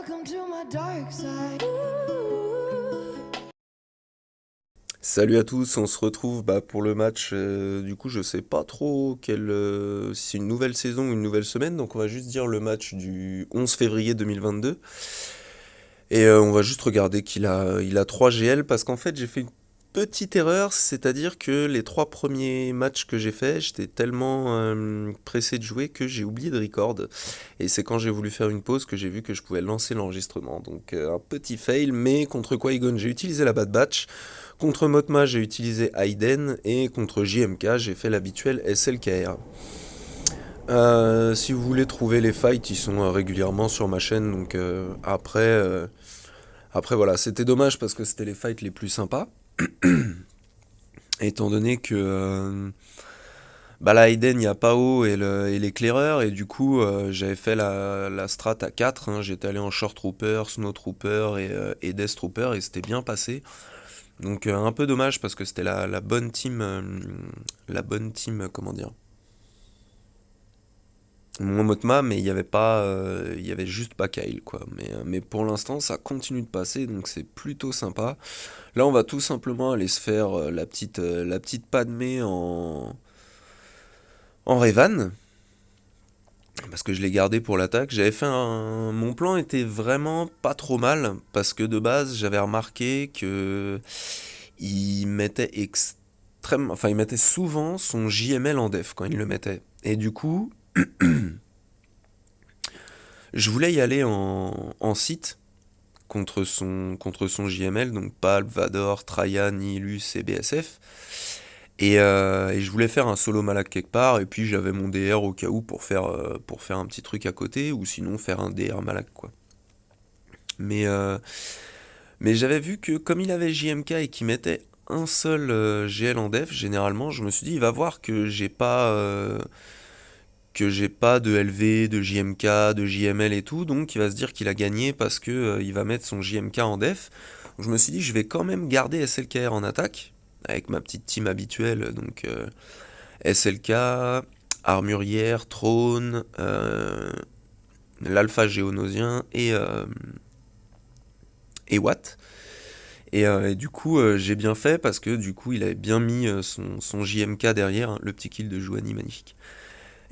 Welcome to my dark side. Salut à tous, on se retrouve pour le match. Du coup, je sais pas trop si c'est une nouvelle saison ou une nouvelle semaine, donc on va juste dire le match du 11 février 2022. Et on va juste regarder qu'il a 3 GL parce qu'en fait, j'ai fait une petite erreur, c'est-à-dire que les 3 premiers matchs que j'ai fait, j'étais tellement pressé de jouer que j'ai oublié de record. Et c'est quand j'ai voulu faire une pause que j'ai vu que je pouvais lancer l'enregistrement. Donc un petit fail, mais contre Qui-Gon, j'ai utilisé la Bad Batch. Contre Motma, j'ai utilisé Aiden. Et contre JMK, j'ai fait l'habituel SLKR. Si vous voulez trouver les fights, ils sont régulièrement sur ma chaîne. Donc après voilà, c'était dommage parce que c'était les fights les plus sympas. Étant donné que la Aiden, il y a Pao et l'éclaireur. Et du coup, j'avais fait la strat à 4. J'étais allé en Short Trooper, Snow Trooper et Death Trooper. Et c'était bien passé. Donc un peu dommage parce que c'était la bonne team, comment dire, mon Motma, mais il y avait pas, il y avait juste pas Kyle quoi. Mais pour l'instant ça continue de passer donc c'est plutôt sympa. Là on va tout simplement aller se faire la petite Padmé en Revan parce que je l'ai gardé pour l'attaque. Mon plan était vraiment pas trop mal parce que de base j'avais remarqué que il mettait enfin il mettait souvent son JML en def quand il le mettait. Et du coup, je voulais y aller en site contre son JML, donc Palp, Vador, Trajan, Nihilus et BSF. Et je voulais faire un solo malak quelque part, et puis j'avais mon DR au cas où pour faire un petit truc à côté, ou sinon faire un DR malak quoi. Mais, euh, mais j'avais vu que comme il avait JMK et qu'il mettait un seul GL en def, généralement, je me suis dit, il va voir que j'ai pas de LV, de JMK, de JML et tout, donc il va se dire qu'il a gagné parce que il va mettre son JMK en def. Donc je me suis dit, je vais quand même garder SLKR en attaque, avec ma petite team habituelle, donc SLK, Armurière, Trône, l'Alpha Géonosien et Watt. Et du coup, j'ai bien fait parce que du coup, il avait bien mis son JMK derrière, hein, le petit kill de Jouani magnifique.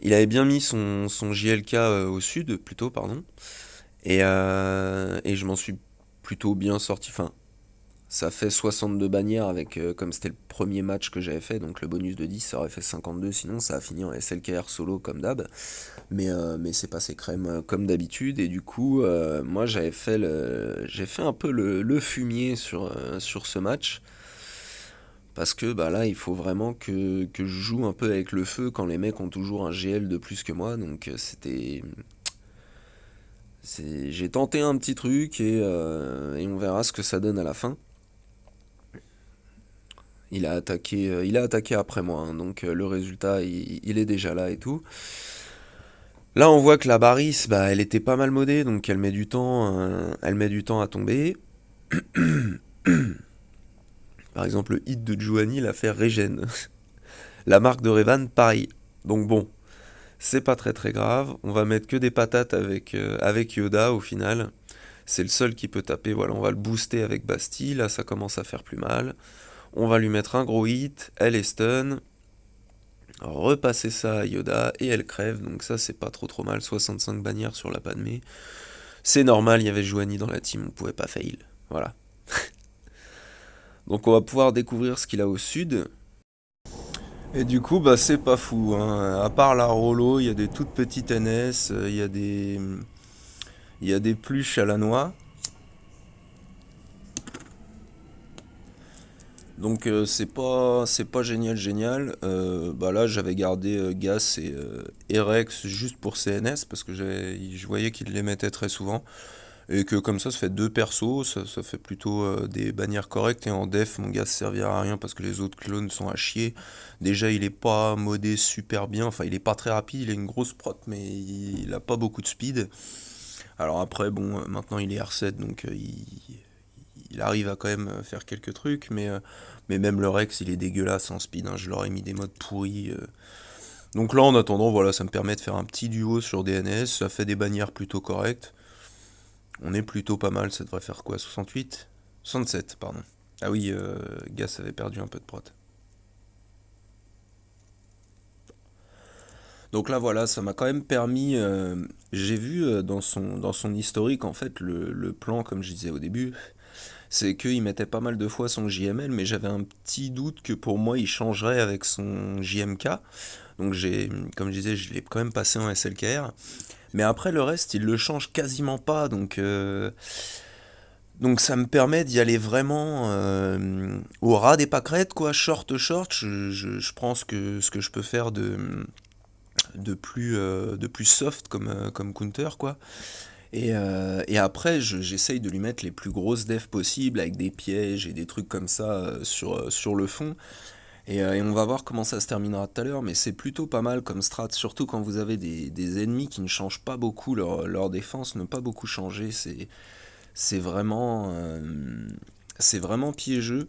Il avait bien mis son JLK au sud, plutôt, pardon. Et je m'en suis plutôt bien sorti. Enfin, ça fait 62 bannières avec, comme c'était le premier match que j'avais fait, donc le bonus de 10, ça aurait fait 52, sinon ça a fini en SLKR solo comme d'hab. Mais c'est passé crème comme d'habitude, et du coup, moi j'ai fait un peu le fumier sur ce match. Parce que là, il faut vraiment que je joue un peu avec le feu quand les mecs ont toujours un GL de plus que moi. Donc j'ai tenté un petit truc et on verra ce que ça donne à la fin. Il a attaqué après moi, hein, donc le résultat, il est déjà là et tout. Là, on voit que la Baris, elle était pas mal modée, donc elle met du temps à tomber. Par exemple, le hit de Giovanni l'a fait régène. La marque de Revan, pareil. Donc bon, c'est pas très très grave. On va mettre que des patates avec Yoda au final. C'est le seul qui peut taper. Voilà, on va le booster avec Bastille. Là, ça commence à faire plus mal. On va lui mettre un gros hit. Elle est stun. Repasser ça à Yoda et elle crève. Donc ça, c'est pas trop trop mal. 65 bannières sur la Padmé. C'est normal, il y avait Joanie dans la team. On pouvait pas fail. Voilà. Donc on va pouvoir découvrir ce qu'il a au sud. Et du coup, c'est pas fou, hein. À part la Rollo, il y a des toutes petites NS, il y a des pluches à la noix. Donc c'est pas génial génial. Là j'avais gardé Gas et Rex juste pour CNS parce que je voyais qu'il les mettait très souvent. Et que comme ça fait deux persos, ça fait plutôt des bannières correctes. Et en def, mon Gas servira à rien parce que les autres clones sont à chier. Déjà il est pas modé super bien, enfin il est pas très rapide, il a une grosse prot mais il a pas beaucoup de speed. Alors après bon, maintenant il est R7 donc il arrive à quand même faire quelques trucs, mais même le Rex, il est dégueulasse en speed, hein. Je leur ai mis des modes pourris. Donc là, en attendant, voilà, ça me permet de faire un petit duo sur DNS. Ça fait des bannières plutôt correctes. On est plutôt pas mal, ça devrait faire quoi? 68? 67, pardon. Ah oui, Gas avait perdu un peu de prot. Donc là voilà, ça m'a quand même permis, j'ai vu dans son historique en fait le plan comme je disais au début, c'est qu'il mettait pas mal de fois son JML, mais j'avais un petit doute que pour moi il changerait avec son JMK. Donc comme je disais, je l'ai quand même passé en SLKR. Mais après le reste, il le change quasiment pas, donc ça me permet d'y aller vraiment au ras des pâquerettes, quoi, short short. Je prends ce que je peux faire de plus soft comme counter, quoi. Et après, j'essaye de lui mettre les plus grosses defs possibles avec des pièges et des trucs comme ça sur le fond. Et on va voir comment ça se terminera tout à l'heure, mais c'est plutôt pas mal comme strat, surtout quand vous avez des ennemis qui ne changent pas beaucoup leur défense, ne pas beaucoup changer. C'est vraiment, c'est vraiment piégeux.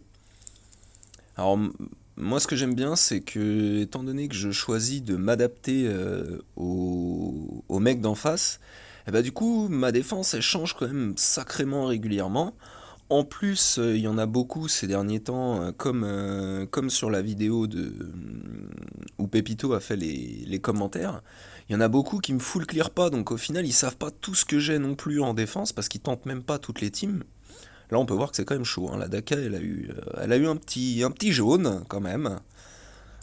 Alors, moi, ce que j'aime bien, c'est que, étant donné que je choisis de m'adapter au mec d'en face, et bah, du coup, ma défense, elle change quand même sacrément régulièrement. En plus, il y en a beaucoup ces derniers temps, comme sur la vidéo où Pepito a fait les commentaires. Il y en a beaucoup qui me full clear pas, donc au final, ils savent pas tout ce que j'ai non plus en défense, parce qu'ils tentent même pas toutes les teams. Là, on peut voir que c'est quand même chaud, hein. La Daka, elle a eu un petit jaune, quand même.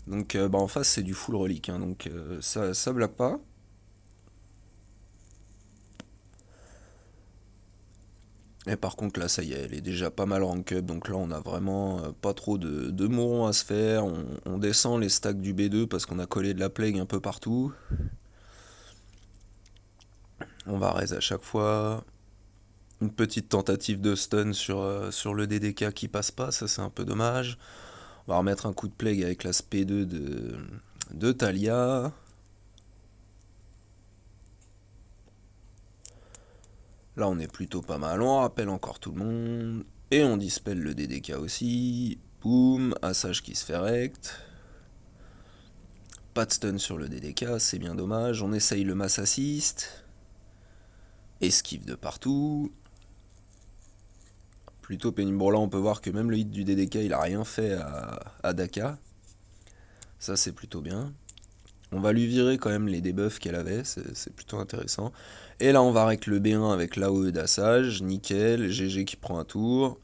Donc, bah, en face, c'est du full relique, hein, donc ça blague pas. Et par contre, là, ça y est, elle est déjà pas mal rank up, donc là, on a vraiment pas trop de mourons à se faire. On descend les stacks du B2 parce qu'on a collé de la plague un peu partout. On va raise à chaque fois. Une petite tentative de stun sur le DDK qui passe pas, ça c'est un peu dommage. On va remettre un coup de plague avec la SP2 de Talia. Là, on est plutôt pas mal. On rappelle encore tout le monde. Et on dispelle le DDK aussi. Boum, Assage qui se fait rect. Pas de stun sur le DDK, c'est bien dommage. On essaye le mass assist. Esquive de partout. Plutôt pénible. Bon, là, on peut voir que même le hit du DDK, il a rien fait à Daka. Ça, c'est plutôt bien. On va lui virer quand même les debuffs qu'elle avait, c'est plutôt intéressant. Et là, on va avec le B1 avec l'AOE d'Assage, nickel, GG qui prend un tour.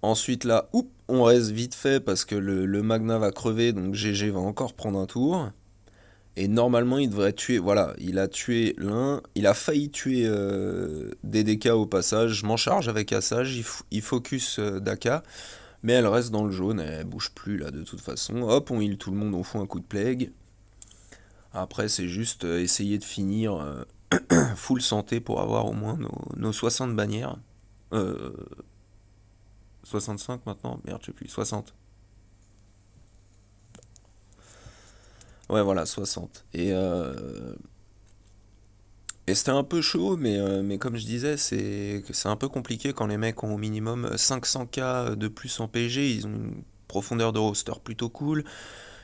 Ensuite, là, on reste vite fait parce que le Magna va crever, donc GG va encore prendre un tour. Et normalement, il devrait tuer. Voilà, il a tué l'un. Il a failli tuer DDK au passage. Je m'en charge avec Assage. Il focus Daka. Mais elle reste dans le jaune. Elle bouge plus là de toute façon. Hop, on heal tout le monde. On fout un coup de plague. Après, c'est juste essayer de finir full santé pour avoir au moins nos 60 bannières. Euh, 65 maintenant. Merde, je sais plus. 60. Ouais, voilà, 60. Et c'était un peu chaud, mais comme je disais, c'est un peu compliqué quand les mecs ont au minimum 500K de plus en PG, ils ont une profondeur de roster plutôt cool,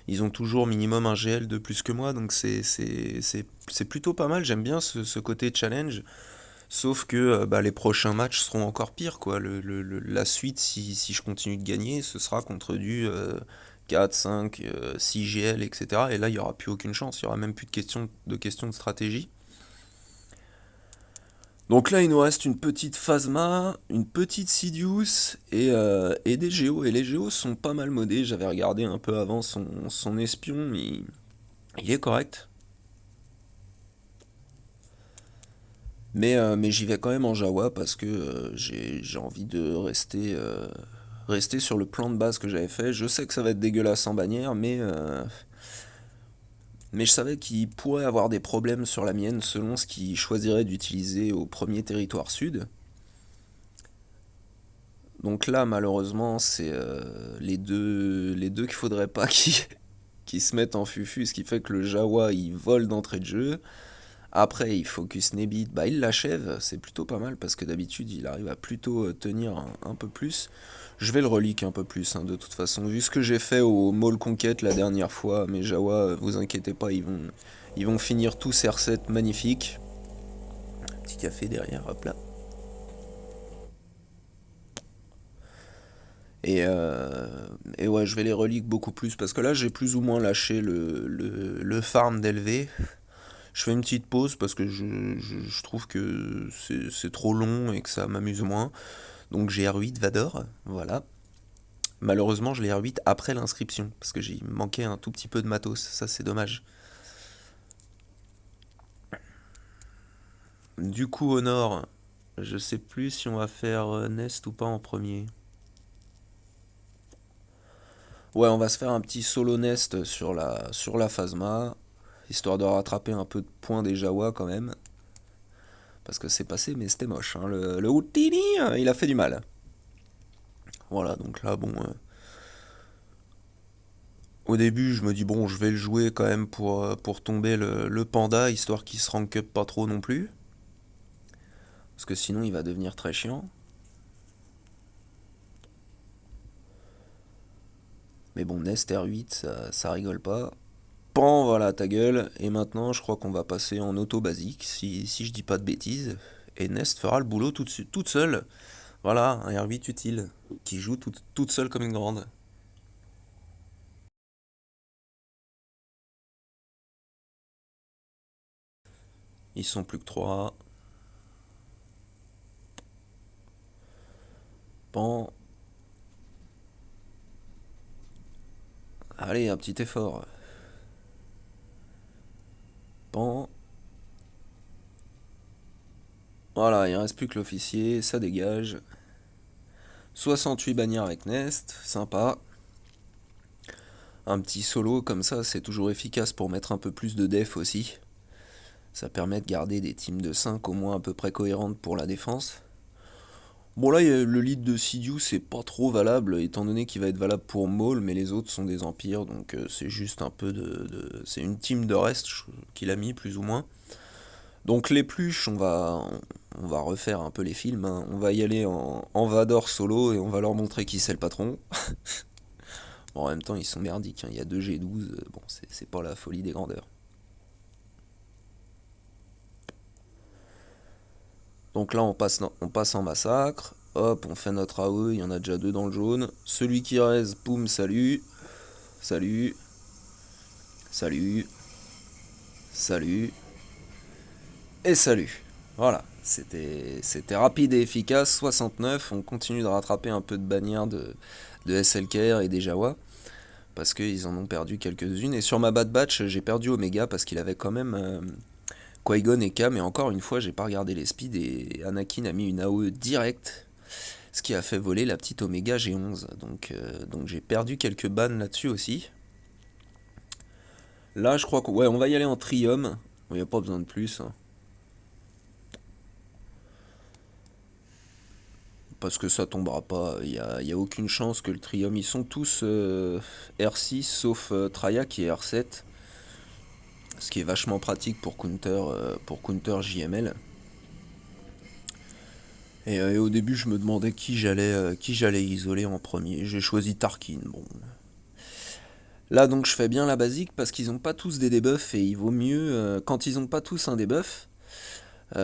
ils ont toujours minimum un GL de plus que moi, donc c'est plutôt pas mal, j'aime bien ce côté challenge, sauf que bah, les prochains matchs seront encore pires, quoi. La suite, si je continue de gagner, ce sera contre du 4, 5, 6 GL, etc. Et là, il n'y aura plus aucune chance, il n'y aura même plus de questions de stratégie. Donc là, il nous reste une petite Phasma, une petite Sidious et des Géos. Et les Géos sont pas mal modés. J'avais regardé un peu avant son espion. Il est correct. Mais j'y vais quand même en Jawa parce que j'ai envie de rester sur le plan de base que j'avais fait. Je sais que ça va être dégueulasse en bannière, mais je savais qu'il pourrait avoir des problèmes sur la mienne selon ce qu'il choisirait d'utiliser au premier territoire sud. Donc là, malheureusement, c'est les deux qu'il faudrait pas qui se mettent en fufu, ce qui fait que le Jawa, il vole d'entrée de jeu. Après, il focus Nebit, bah il l'achève, c'est plutôt pas mal parce que d'habitude, il arrive à plutôt tenir un peu plus. Je vais le relique un peu plus, hein, de toute façon. Vu ce que j'ai fait au Mall Conquête la dernière fois, mes Jawa, vous inquiétez pas, ils vont finir tous R7 magnifiques. Petit café derrière, hop là. Et, euh, et ouais, je vais les reliques beaucoup plus parce que là j'ai plus ou moins lâché le farm d'élever. Je fais une petite pause parce que je trouve que c'est trop long et que ça m'amuse moins. Donc j'ai R8 Vador, voilà. Malheureusement, je l'ai R8 après l'inscription parce que j'ai manqué un tout petit peu de matos. Ça, c'est dommage. Du coup, au nord, je sais plus si on va faire Nest ou pas en premier. Ouais, on va se faire un petit solo Nest sur la Phasma, histoire de rattraper un peu de points des Jawa quand même. Parce que c'est passé, mais c'était moche, hein. Le Houdini, il a fait du mal. Voilà, donc là, bon. Au début, je me dis, bon, je vais le jouer quand même pour tomber le panda, histoire qu'il se rank up pas trop non plus. Parce que sinon, il va devenir très chiant. Mais bon, Nest R8, ça rigole pas. Pan, voilà ta gueule. Et maintenant, je crois qu'on va passer en auto basique, si je dis pas de bêtises. Et Nest fera le boulot toute seule. Voilà, un R8 utile, qui joue toute seule comme une grande. Ils sont plus que 3. Pan, allez, un petit effort. Pan, voilà, il reste plus que l'officier, ça dégage. 68 bannières avec Nest, sympa. Un petit solo comme ça, c'est toujours efficace pour mettre un peu plus de def aussi. Ça permet de garder des teams de 5 au moins à peu près cohérentes pour la défense. Bon là, le lead de Sidiou, c'est pas trop valable, étant donné qu'il va être valable pour Maul, mais les autres sont des empires, donc c'est juste un peu c'est une team de reste qu'il a mis, plus ou moins. Donc les pluches, on va refaire un peu les films, hein. On va y aller en Vador solo et on va leur montrer qui c'est le patron. Bon, en même temps, ils sont merdiques, hein. Il y a 2 G12, bon, c'est pas la folie des grandeurs. Donc là, on passe en massacre. Hop, on fait notre AE, il y en a déjà 2 dans le jaune. Celui qui reste, boum, salut. Salut, salut, salut et salut. Voilà, c'était rapide et efficace. 69, on continue de rattraper un peu de bannières de SLKR et des Jawa. Parce qu'ils en ont perdu quelques-unes. Et sur ma Bad Batch, j'ai perdu Omega parce qu'il avait quand même Qui-Gon et Cam. Et encore une fois, j'ai pas regardé les speeds et Anakin a mis une AOE directe. Ce qui a fait voler la petite Omega G11. Donc j'ai perdu quelques bans là-dessus aussi. Là, je crois qu'on ouais, on va y aller en Trium. Il n'y a pas besoin de plus, hein. Parce que ça tombera pas. Y a aucune chance que le Trium. Ils sont tous R6 sauf Traya qui est R7. Ce qui est vachement pratique pour counter JML. Et au début, je me demandais qui j'allais isoler en premier. J'ai choisi Tarkin. Bon. Là, donc, je fais bien la basique parce qu'ils ont pas tous des debuffs et il vaut mieux quand ils ont pas tous un debuff. On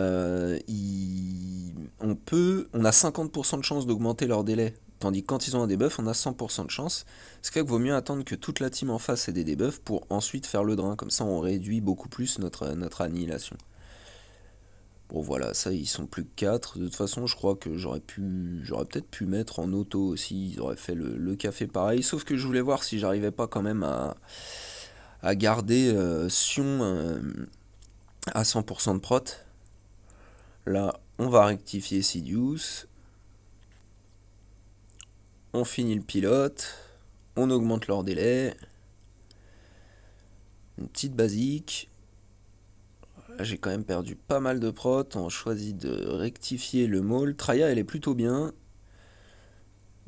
a 50% de chance d'augmenter leur délai. Tandis que quand ils ont un debuff, on a 100% de chance. Ce qui fait qu'il vaut mieux attendre que toute la team en face ait des debuffs pour ensuite faire le drain. Comme ça, on réduit beaucoup plus notre annihilation. Bon voilà, ça ils sont plus que 4. De toute façon, je crois que j'aurais peut-être pu mettre en auto aussi. Ils auraient fait le café pareil. Sauf que je voulais voir si j'arrivais pas quand même à garder Sion à 100% de prot. Là, on va rectifier Sidious. On finit le pilote. On augmente leur délai. Une petite basique. Là, j'ai quand même perdu pas mal de prot. On choisit de rectifier le maul. Traya, elle est plutôt bien.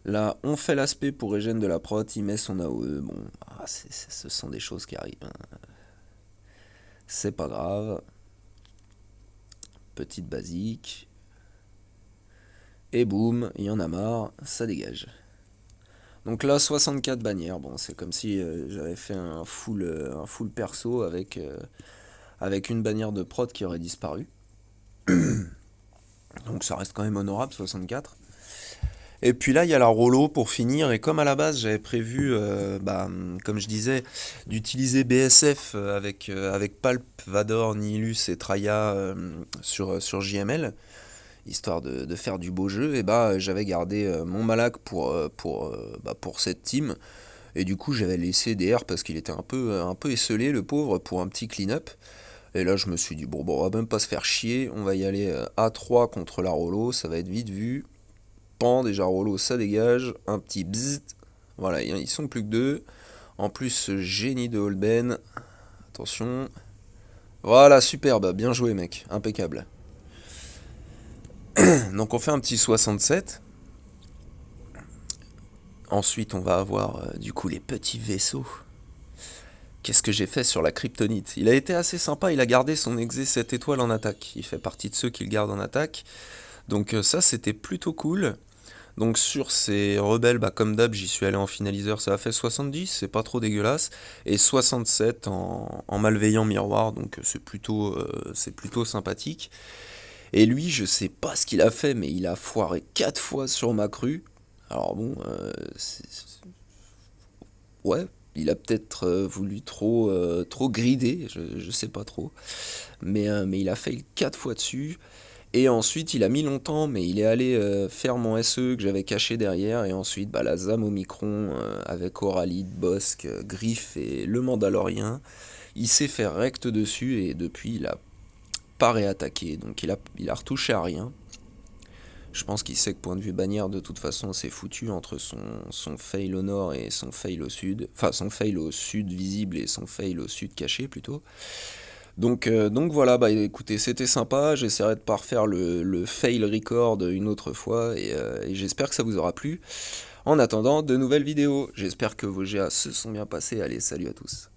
Là, on fait l'aspect pour régène de la prot, il met son AOE. Bon, ce sont des choses qui arrivent, hein. C'est pas grave. Petite basique. Et boum, il y en a marre, ça dégage. Donc là, 64 bannières. Bon, c'est comme si j'avais fait un full perso avec une bannière de prot qui aurait disparu. Donc ça reste quand même honorable, 64. Et puis là, il y a la Rollo pour finir. Et comme à la base, j'avais prévu, comme je disais, d'utiliser BSF avec Palp, Vador, Nihilus et Traya sur JML, histoire de faire du beau jeu, et bah j'avais gardé mon Malak pour cette team. Et du coup, j'avais laissé DR parce qu'il était un peu esselé, le pauvre, pour un petit clean-up. Et là, je me suis dit, bon, on va même pas se faire chier, on va y aller A3 contre la Rollo, ça va être vite vu. Pan, déjà Rollo, ça dégage, un petit bzzzt. Voilà, ils sont plus que deux. En plus, ce génie de Holben, attention. Voilà, superbe, bien joué, mec, impeccable. Donc, on fait un petit 67. Ensuite, on va avoir du coup les petits vaisseaux. Qu'est-ce que j'ai fait sur la kryptonite? Il a été assez sympa, il a gardé son exé 7 étoiles en attaque. Il fait partie de ceux qui le gardent en attaque. Donc ça, c'était plutôt cool. Donc sur ces rebelles, comme d'hab, j'y suis allé en finaliseur, ça a fait 70, c'est pas trop dégueulasse. Et 67 en malveillant miroir, donc c'est plutôt sympathique. Et lui, je sais pas ce qu'il a fait, mais il a foiré 4 fois sur ma crue. Alors bon, ouais, il a peut-être voulu trop grider, je sais pas trop. Mais il a failli 4 fois dessus. Et ensuite, il a mis longtemps, mais il est allé faire mon SE que j'avais caché derrière. Et ensuite, la Zam au Micron avec Auralide, Bosque, Griff et le Mandalorien. Il s'est fait recte dessus et depuis, il a pas réattaqué. Donc, il a retouché à rien. Je pense qu'il sait que point de vue bannière, de toute façon, c'est foutu entre son fail au nord et son fail au sud. Enfin, son fail au sud visible et son fail au sud caché plutôt. Donc voilà, écoutez, c'était sympa. J'essaierai de pas refaire le fail record une autre fois et j'espère que ça vous aura plu. En attendant, de nouvelles vidéos. J'espère que vos GA se sont bien passés. Allez, salut à tous.